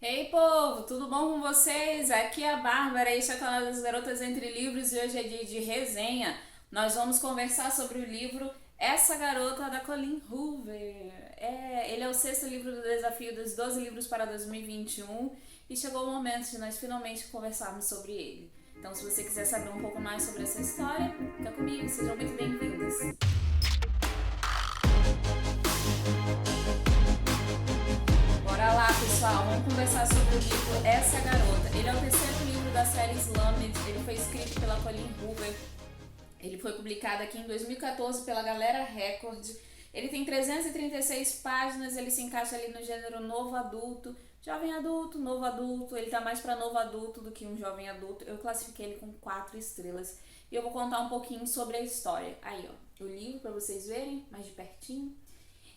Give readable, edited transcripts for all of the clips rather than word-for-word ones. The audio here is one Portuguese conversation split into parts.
Ei, povo, tudo bom com vocês? Aqui é a Bárbara, este é o canal das Garotas Entre Livros e hoje é dia de resenha. Nós vamos conversar sobre o livro Essa Garota da Colleen Hoover. Ele é o sexto livro do desafio dos 12 livros para 2021 e chegou o momento de nós finalmente conversarmos sobre ele. Então, se você quiser saber um pouco mais sobre essa história, fica comigo, sejam muito bem-vindos. Bora lá, pessoal, vamos conversar sobre o livro Essa Garota. Ele é o terceiro livro da série Slammed, ele foi escrito pela Colleen Hoover, ele foi publicado aqui em 2014 pela Galera Record. Ele tem 336 páginas, ele se encaixa ali no gênero novo adulto, jovem adulto, novo adulto, ele tá mais para novo adulto do que um jovem adulto. Eu classifiquei ele com 4 estrelas e eu vou contar um pouquinho sobre a história. Aí, ó, o livro para vocês verem mais de pertinho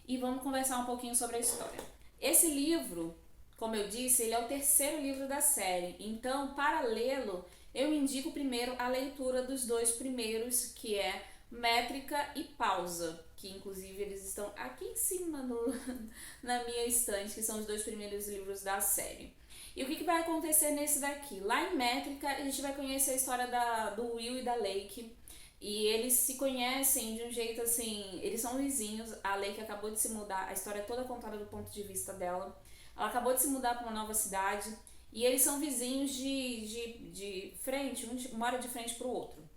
e vamos conversar um pouquinho sobre a história. Esse livro, como eu disse, ele é o terceiro livro da série, então para lê-lo eu indico primeiro a leitura dos dois primeiros, que é Métrica e Pausa, que inclusive eles estão aqui em cima na minha estante, que são os dois primeiros livros da série. E o que vai acontecer nesse daqui? Lá em Métrica a gente vai conhecer a história do Will e da Lake. E eles se conhecem de um jeito assim, eles são vizinhos, a Lake acabou de se mudar, a história é toda contada do ponto de vista dela. Ela acabou de se mudar para uma nova cidade e eles são vizinhos de frente, um mora de frente pro outro.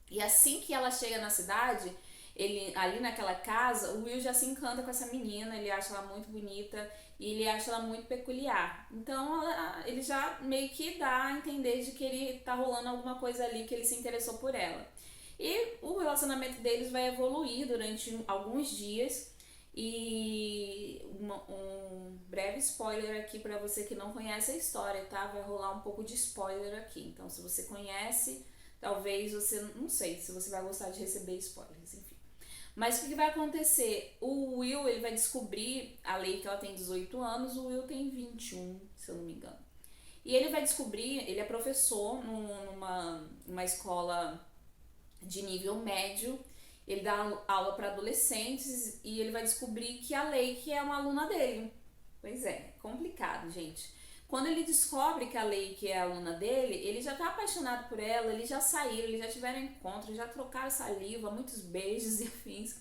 E assim que ela chega na cidade, ele ali naquela casa, o Will já se encanta com essa menina, ele acha ela muito bonita e ele acha ela muito peculiar. Então ele já meio que dá a entender de que ele tá rolando alguma coisa ali, que ele se interessou por ela. E o relacionamento deles vai evoluir durante alguns dias. E um breve spoiler aqui para você que não conhece a história, tá? Vai rolar um pouco de spoiler aqui. Então, se você conhece, talvez você, não sei se você vai gostar de receber spoilers, enfim. Mas o que vai acontecer? O Will, ele vai descobrir, a Lei que ela tem 18 anos, o Will tem 21, se eu não me engano. E ele vai descobrir, ele é professor numa escola de nível médio, ele dá aula para adolescentes e ele vai descobrir que a Lake é uma aluna dele. Pois é, complicado, gente. Quando ele descobre que a Lake é a aluna dele, ele já tá apaixonado por ela, eles já saíram, eles já tiveram encontro, já trocaram saliva, muitos beijos e afins,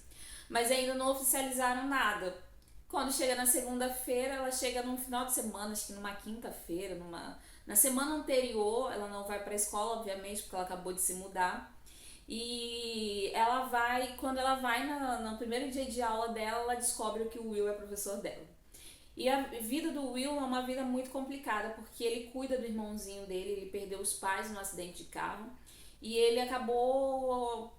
mas ainda não oficializaram nada. Quando chega na segunda-feira, ela chega num final de semana, acho que numa quinta-feira, na semana anterior, ela não vai pra escola, obviamente, porque ela acabou de se mudar. E ela vai, quando ela vai no primeiro dia de aula dela, ela descobre que o Will é professor dela. E a vida do Will é uma vida muito complicada, porque ele cuida do irmãozinho dele, ele perdeu os pais num acidente de carro, e ele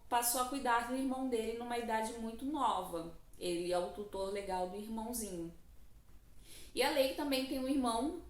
passou a cuidar do irmão dele numa idade muito nova. Ele é o tutor legal do irmãozinho. E a Lake também tem um irmão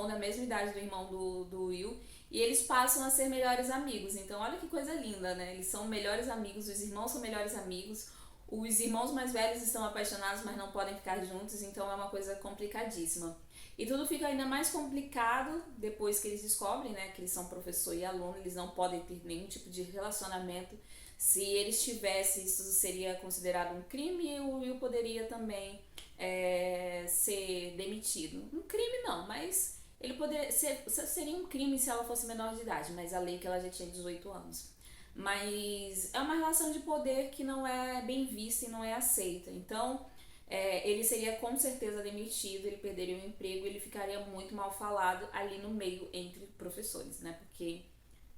da mesma idade do irmão do Will, e eles passam a ser melhores amigos. Então, olha que coisa linda, né? Eles são melhores amigos, os irmãos são melhores amigos. Os irmãos mais velhos estão apaixonados, mas não podem ficar juntos, então é uma coisa complicadíssima. E tudo fica ainda mais complicado depois que eles descobrem, né, que eles são professor e aluno, eles não podem ter nenhum tipo de relacionamento. Se eles tivessem, isso seria considerado um crime e o Will poderia também ser demitido. Um crime não, mas ele poderia seria um crime se ela fosse menor de idade, mas a lei que ela já tinha 18 anos. Mas é uma relação de poder que não é bem vista e não é aceita. Então, ele seria com certeza demitido, ele perderia o emprego, ele ficaria muito mal falado ali no meio entre professores, né? Porque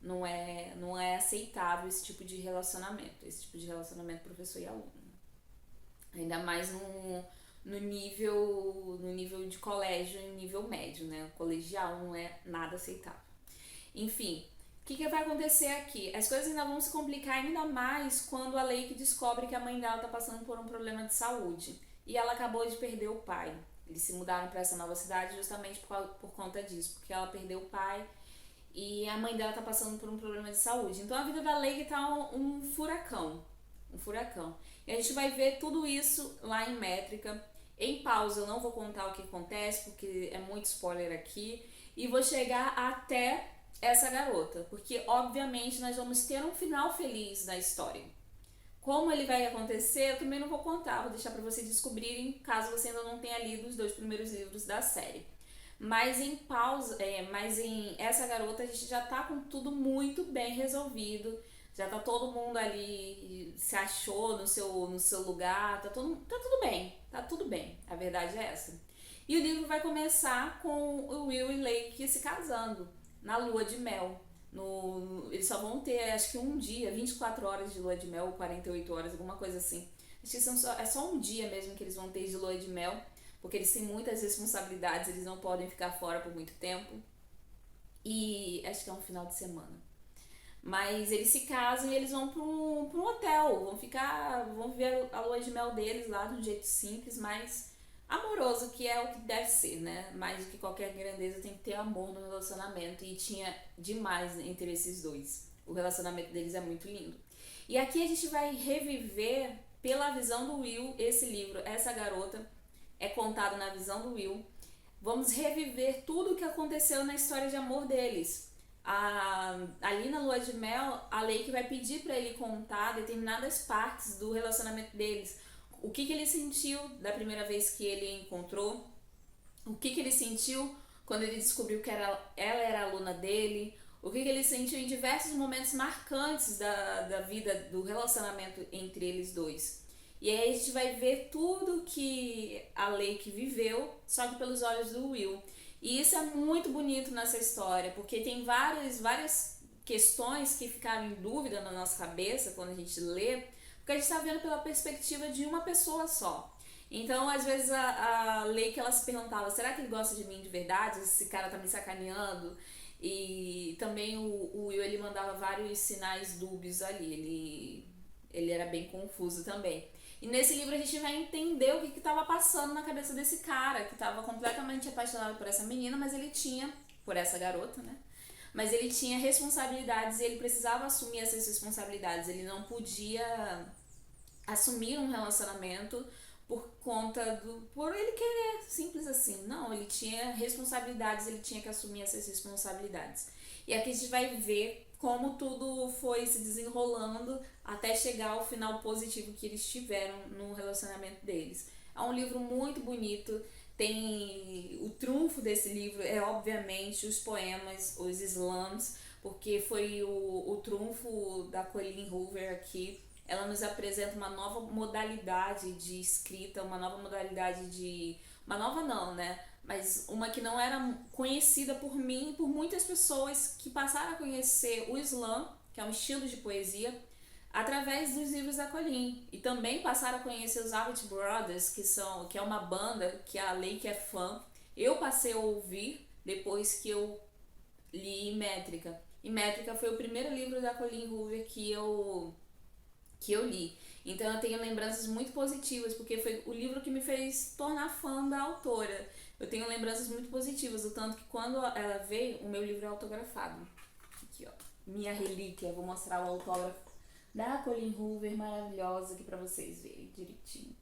não é aceitável esse tipo de relacionamento professor e aluno. Ainda mais no nível de colégio, em nível médio, né? O colegial não é nada aceitável. Enfim, o que vai acontecer aqui? As coisas ainda vão se complicar ainda mais quando a Lake descobre que a mãe dela está passando por um problema de saúde. E ela acabou de perder o pai. Eles se mudaram para essa nova cidade justamente por conta disso, porque ela perdeu o pai e a mãe dela tá passando por um problema de saúde. Então a vida da Lake tá um furacão. Um furacão. E a gente vai ver tudo isso lá em Métrica. Em pausa, eu não vou contar o que acontece, porque é muito spoiler aqui. E vou chegar até essa garota, porque obviamente nós vamos ter um final feliz na história. Como ele vai acontecer, eu também não vou contar, vou deixar para vocês descobrirem, caso você ainda não tenha lido os dois primeiros livros da série. Mas em pausa, mas em essa garota a gente já tá com tudo muito bem resolvido. Já tá todo mundo ali, se achou no seu lugar, tá tudo bem, tá tudo bem. A verdade é essa. E o livro vai começar com o Will e Lake se casando na lua de mel. Eles só vão ter, acho que um dia, 24 horas de lua de mel, ou 48 horas, alguma coisa assim. Acho que é só um dia mesmo que eles vão ter de lua de mel, porque eles têm muitas responsabilidades, eles não podem ficar fora por muito tempo. E acho que é um final de semana. Mas eles se casam e eles vão pra um hotel, vão viver a lua de mel deles lá de um jeito simples, mas amoroso, que é o que deve ser, né? Mais do que qualquer grandeza tem que ter amor no relacionamento, e tinha demais entre esses dois. O relacionamento deles é muito lindo. E aqui a gente vai reviver pela visão do Will esse livro, essa garota é contado na visão do Will. Vamos reviver tudo o que aconteceu na história de amor deles. Ali na lua de mel, a Lake vai pedir para ele contar determinadas partes do relacionamento deles. O que ele sentiu da primeira vez que ele encontrou, o que ele sentiu quando ele descobriu que ela era aluna dele, o que ele sentiu em diversos momentos marcantes da vida, do relacionamento entre eles dois. E aí a gente vai ver tudo que a Lake viveu, só que pelos olhos do Will. E isso é muito bonito nessa história, porque tem várias questões que ficaram em dúvida na nossa cabeça quando a gente lê, porque a gente está vendo pela perspectiva de uma pessoa só. Então, às vezes, a Lake, ela se perguntava, será que ele gosta de mim de verdade? Esse cara tá me sacaneando? E também o Will, ele mandava vários sinais dúbios ali, ele era bem confuso também. E nesse livro a gente vai entender o que estava passando na cabeça desse cara, que estava completamente apaixonado por essa menina, mas ele tinha, por essa garota, né? Mas ele tinha responsabilidades e ele precisava assumir essas responsabilidades. Ele não podia assumir um relacionamento por ele querer, simples assim. Não, ele tinha responsabilidades, ele tinha que assumir essas responsabilidades. E aqui a gente vai ver como tudo foi se desenrolando até chegar ao final positivo que eles tiveram no relacionamento deles. É um livro muito bonito. Tem o trunfo desse livro é obviamente os poemas, os slams, porque foi o trunfo da Colleen Hoover aqui. Ela nos apresenta uma nova modalidade de escrita, uma nova modalidade de... Uma nova não, né? Mas uma que não era conhecida por mim e por muitas pessoas que passaram a conhecer o slam, que é um estilo de poesia, através dos livros da Colleen. E também passaram a conhecer os Avett Brothers, que é uma banda que a Lake é fã. Eu passei a ouvir depois que eu li Métrica. E Métrica foi o primeiro livro da Colleen Hoover que eu li. Então eu tenho lembranças muito positivas, porque foi o livro que me fez tornar fã da autora. Eu tenho lembranças muito positivas, o tanto que quando ela veio, o meu livro é autografado. Aqui, ó, minha relíquia, vou mostrar o autógrafo da Colleen Hoover, maravilhosa, aqui pra vocês verem direitinho.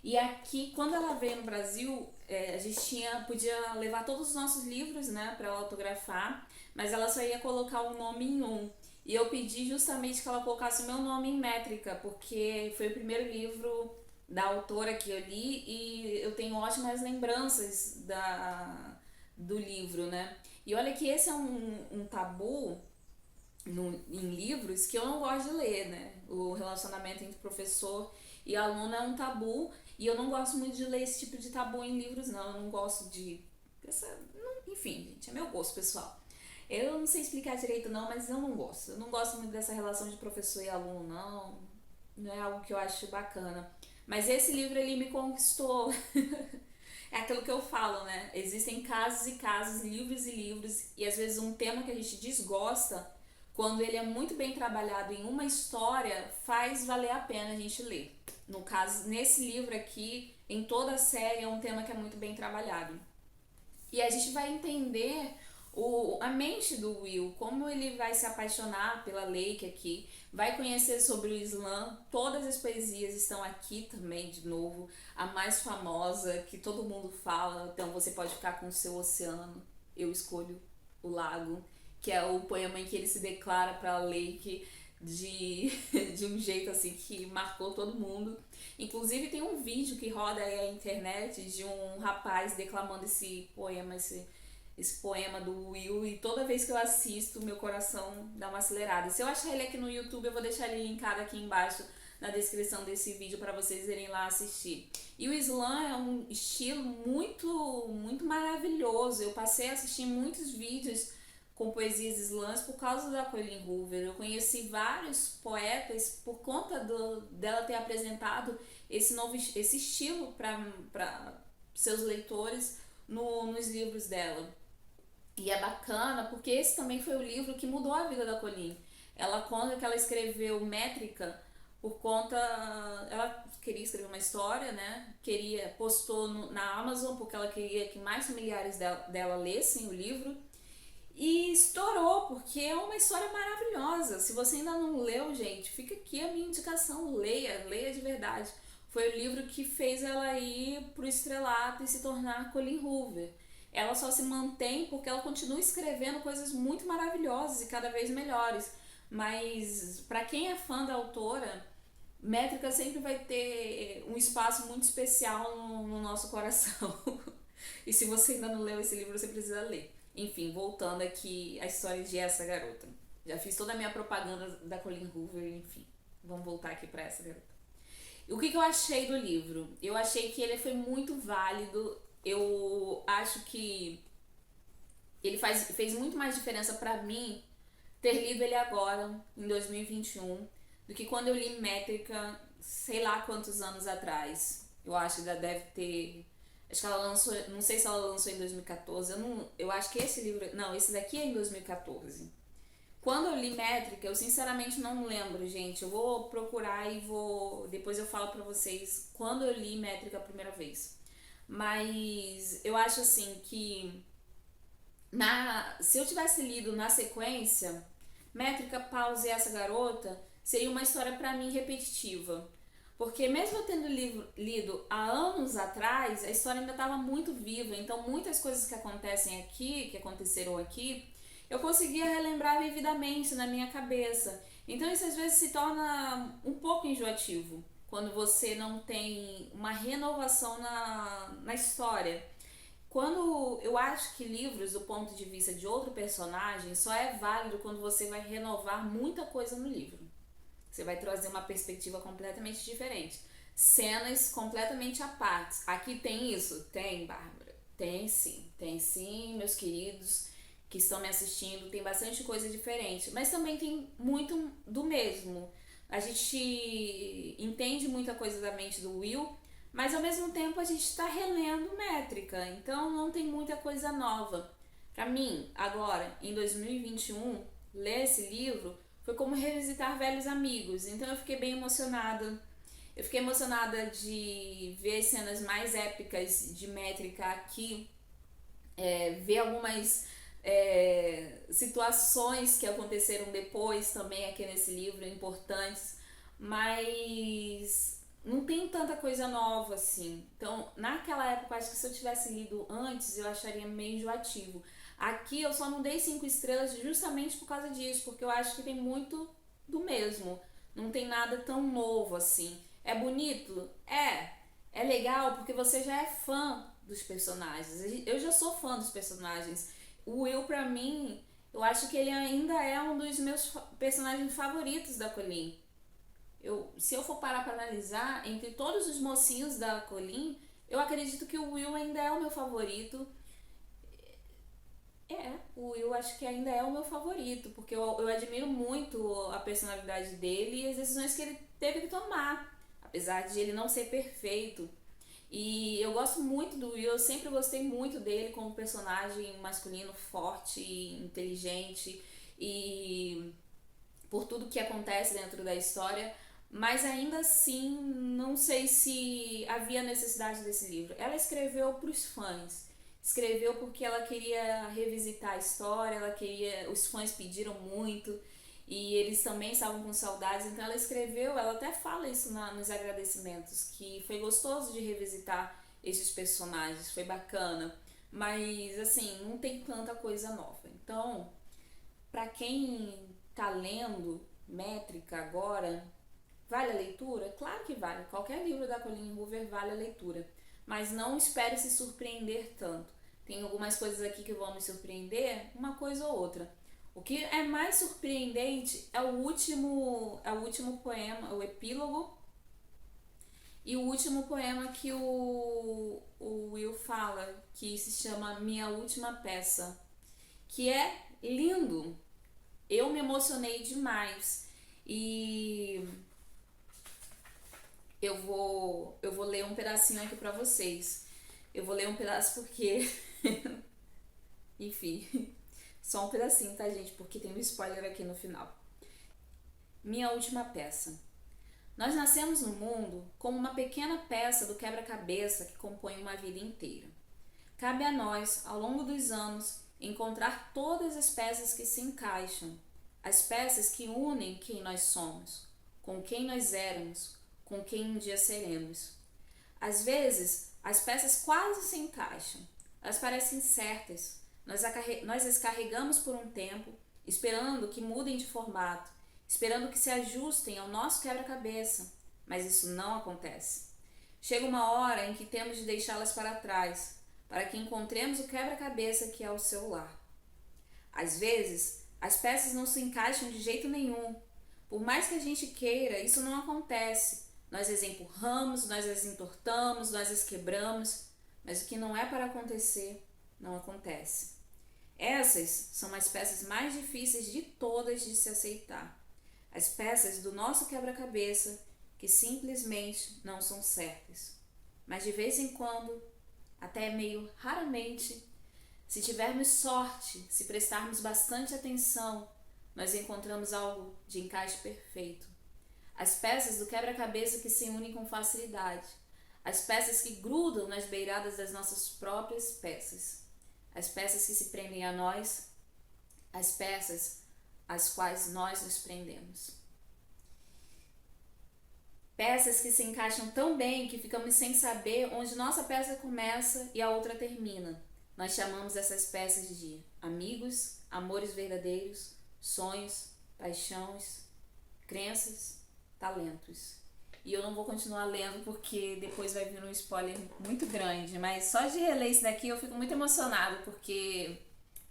E aqui, quando ela veio no Brasil, a gente podia levar todos os nossos livros, né, pra ela autografar, mas ela só ia colocar o nome em um. E eu pedi justamente que ela colocasse o meu nome em Métrica, porque foi o primeiro livro da autora que eu li e eu tenho ótimas lembranças do livro, né? E olha que esse é um tabu em livros que eu não gosto de ler, né? O relacionamento entre professor e aluno é um tabu e eu não gosto muito de ler esse tipo de tabu em livros, não. Eu não gosto de... Enfim, gente, é meu gosto pessoal. Eu não sei explicar direito não, mas eu não gosto. Eu não gosto muito dessa relação de professor e aluno, não. Não é algo que eu acho bacana. Mas esse livro, ele me conquistou. É aquilo que eu falo, né? Existem casos e casos, livros e livros, e às vezes um tema que a gente desgosta, quando ele é muito bem trabalhado em uma história, faz valer a pena a gente ler. No caso, nesse livro aqui, em toda a série, é um tema que é muito bem trabalhado. E a gente vai entender a mente do Will, como ele vai se apaixonar pela Lake aqui, vai conhecer sobre o slam, todas as poesias estão aqui também de novo, a mais famosa, que todo mundo fala, então você pode ficar com o seu oceano, eu escolho o lago, que é o poema em que ele se declara para a Lake, de, de um jeito assim que marcou todo mundo. Inclusive tem um vídeo que roda aí na internet de um rapaz declamando esse poema do Will, e toda vez que eu assisto, meu coração dá uma acelerada. Se eu achar ele aqui no YouTube, eu vou deixar ele linkado aqui embaixo na descrição desse vídeo para vocês irem lá assistir. E o slam é um estilo muito maravilhoso. Eu passei a assistir muitos vídeos com poesias slams por causa da Colleen Hoover. Eu conheci vários poetas por conta dela ter apresentado esse estilo para seus leitores nos livros dela. E é bacana porque esse também foi o livro que mudou a vida da Colleen. Ela conta que ela escreveu Métrica por conta. Ela queria escrever uma história, né? Postou na Amazon porque ela queria que mais familiares dela lessem o livro. E estourou, porque é uma história maravilhosa. Se você ainda não leu, gente, fica aqui a minha indicação. Leia de verdade. Foi o livro que fez ela ir pro estrelato e se tornar Colleen Hoover. Ela só se mantém porque ela continua escrevendo coisas muito maravilhosas e cada vez melhores. Mas para quem é fã da autora, Métrica sempre vai ter um espaço muito especial no nosso coração. E se você ainda não leu esse livro, você precisa ler. Enfim, voltando aqui à história de Essa Garota. Já fiz toda a minha propaganda da Colleen Hoover, enfim. Vamos voltar aqui para Essa Garota. O que eu achei do livro? Eu achei que ele foi muito válido. Eu acho que ele fez muito mais diferença para mim ter lido ele agora, em 2021, do que quando eu li Métrica, sei lá quantos anos atrás. Eu acho que já deve ter... Acho que ela lançou... Não sei se ela lançou em 2014. Eu acho que esse livro... Não, esse daqui é em 2014. Quando eu li Métrica, eu sinceramente não lembro, gente. Eu vou procurar e depois eu falo pra vocês quando eu li Métrica a primeira vez. Mas eu acho assim que... Se eu tivesse lido na sequência, Métrica, Pause e Essa Garota, seria uma história pra mim repetitiva. Porque mesmo eu tendo lido há anos atrás, a história ainda estava muito viva. Então muitas coisas que aconteceram aqui, eu conseguia relembrar vividamente na minha cabeça. Então isso às vezes se torna um pouco enjoativo, quando você não tem uma renovação na história. Quando eu acho que livros do ponto de vista de outro personagem só é válido quando você vai renovar muita coisa no livro. Você vai trazer uma perspectiva completamente diferente. Cenas completamente à parte. Aqui tem isso? Tem, Bárbara. Tem sim, meus queridos que estão me assistindo. Tem bastante coisa diferente. Mas também tem muito do mesmo. A gente entende muita coisa da mente do Will, mas ao mesmo tempo a gente está relendo Métrica. Então não tem muita coisa nova. Para mim, agora, em 2021, ler esse livro foi como revisitar velhos amigos, então eu fiquei bem emocionada. Eu fiquei emocionada de ver as cenas mais épicas de Métrica aqui, ver algumas situações que aconteceram depois também aqui nesse livro, importantes, mas não tem tanta coisa nova assim. Então, naquela época, acho que se eu tivesse lido antes, eu acharia meio enjoativo. Aqui eu só não dei 5 estrelas justamente por causa disso, porque eu acho que tem muito do mesmo. Não tem nada tão novo assim. É bonito? É legal porque você já é fã dos personagens. Eu já sou fã dos personagens. O Will, pra mim, eu acho que ele ainda é um dos meus personagens favoritos da Colleen. Se eu for parar pra analisar, entre todos os mocinhos da Colleen, eu acredito que o Will ainda é o meu favorito. O Will acho que ainda é o meu favorito, porque eu admiro muito a personalidade dele e as decisões que ele teve que tomar, apesar de ele não ser perfeito. E eu gosto muito do Will, eu sempre gostei muito dele como personagem masculino forte, inteligente e por tudo que acontece dentro da história, mas ainda assim não sei se havia necessidade desse livro. Ela escreveu para os fãs. Escreveu porque ela queria revisitar a história, os fãs pediram muito e eles também estavam com saudades, então ela escreveu, ela até fala isso nos agradecimentos, que foi gostoso de revisitar esses personagens, foi bacana, mas assim, não tem tanta coisa nova. Então, pra quem tá lendo, Métrica agora, vale a leitura? Claro que vale. Qualquer livro da Colleen Hoover vale a leitura. Mas não espere se surpreender tanto. Tem algumas coisas aqui que vão me surpreender, uma coisa ou outra. O que é mais surpreendente é o último poema, o epílogo, e o último poema que o Will fala, que se chama Minha Última Peça, que é lindo. Eu me emocionei demais. E eu vou ler um pedacinho aqui pra vocês. Eu vou ler um pedaço porque enfim, só um pedacinho, tá, gente? Porque tem um spoiler aqui no final. Minha última peça. Nós nascemos no mundo como uma pequena peça do quebra-cabeça que compõe uma vida inteira. Cabe a nós, ao longo dos anos, encontrar todas as peças que se encaixam, as peças que unem quem nós somos, com quem nós éramos, com quem um dia seremos. Às vezes, as peças quase se encaixam, elas parecem certas, nós as carregamos por um tempo, esperando que mudem de formato, esperando que se ajustem ao nosso quebra-cabeça, mas isso não acontece. Chega uma hora em que temos de deixá-las para trás, para que encontremos o quebra-cabeça que é o seu lar. Às vezes, as peças não se encaixam de jeito nenhum. Por mais que a gente queira, isso não acontece. Nós as empurramos, nós as entortamos, nós as quebramos, mas o que não é para acontecer, não acontece. Essas são as peças mais difíceis de todas de se aceitar. As peças do nosso quebra-cabeça que simplesmente não são certas. Mas de vez em quando, até meio raramente, se tivermos sorte, se prestarmos bastante atenção, nós encontramos algo de encaixe perfeito. As peças do quebra-cabeça que se unem com facilidade. As peças que grudam nas beiradas das nossas próprias peças. As peças que se prendem a nós. As peças às quais nós nos prendemos. Peças que se encaixam tão bem que ficamos sem saber onde nossa peça começa e a outra termina. Nós chamamos essas peças de amigos, amores verdadeiros, sonhos, paixões, crenças, talentos. E eu não vou continuar lendo porque depois vai vir um spoiler muito grande, mas só de reler isso daqui eu fico muito emocionada porque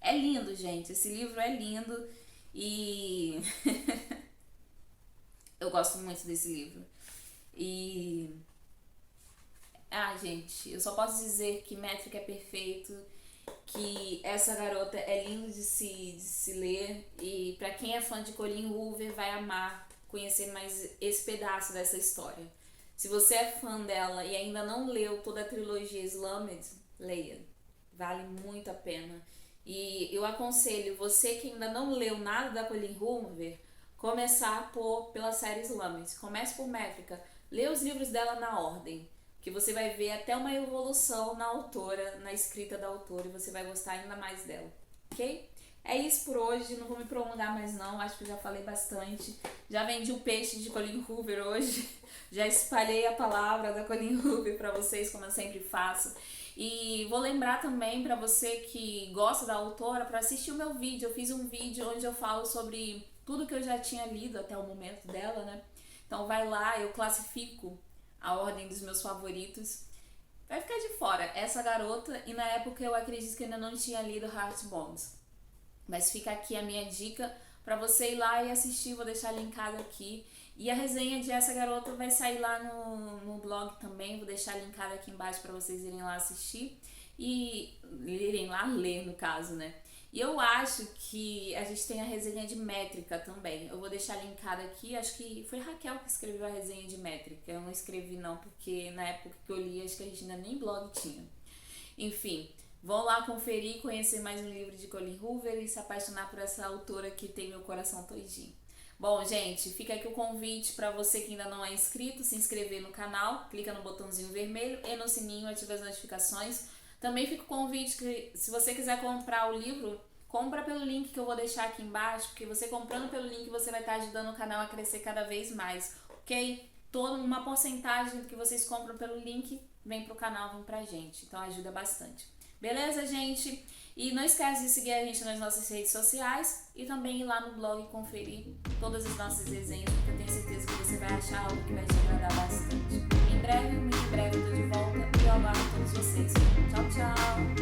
é lindo, gente. Esse livro é lindo e eu gosto muito desse livro. E gente, eu só posso dizer que Métrica é perfeito, que essa garota é lindo de se ler, e pra quem é fã de Colleen Hoover vai amar conhecer mais esse pedaço dessa história. Se você é fã dela e ainda não leu toda a trilogia Slammed, leia, vale muito a pena. E eu aconselho você que ainda não leu nada da Colleen Hoover, começar pela série Slammed. Comece por Métrica, lê os livros dela na ordem, que você vai ver até uma evolução na autora, na escrita da autora, e você vai gostar ainda mais dela, ok? É isso por hoje, não vou me prolongar mais não, acho que eu já falei bastante. Já vendi o peixe de Colleen Hoover hoje, já espalhei a palavra da Colleen Hoover pra vocês, como eu sempre faço. E vou lembrar também pra você que gosta da autora, pra assistir o meu vídeo. Eu fiz um vídeo onde eu falo sobre tudo que eu já tinha lido até o momento dela, né? Então vai lá, eu classifico a ordem dos meus favoritos. Vai ficar de fora essa garota, e na época eu acredito que eu ainda não tinha lido Heart Bones. Mas fica aqui a minha dica pra você ir lá e assistir, vou deixar linkado aqui. E a resenha de Essa Garota vai sair lá no blog também, vou deixar linkado aqui embaixo pra vocês irem lá assistir e irem lá ler, no caso, né? E eu acho que a gente tem a resenha de Métrica também. Eu vou deixar linkado aqui, acho que foi Raquel que escreveu a resenha de Métrica. Eu não escrevi não, porque na época que eu li, acho que a gente ainda nem blog tinha. Enfim, vão lá conferir, conhecer mais um livro de Colleen Hoover e se apaixonar por essa autora que tem meu coração todinho. Bom, gente, fica aqui o convite para você que ainda não é inscrito, se inscrever no canal, clica no botãozinho vermelho e no sininho, ativa as notificações. Também fica o convite que, se você quiser comprar o livro, compra pelo link que eu vou deixar aqui embaixo, porque você comprando pelo link você vai estar ajudando o canal a crescer cada vez mais, ok? Toda uma porcentagem do que vocês compram pelo link vem pro canal, vem pra gente, então ajuda bastante. Beleza, gente? E não esquece de seguir a gente nas nossas redes sociais e também ir lá no blog e conferir todas as nossas resenhas, porque eu tenho certeza que você vai achar algo que vai te agradar bastante. Em breve, muito em breve, eu tô de volta e eu aguardo todos vocês. Tchau, tchau!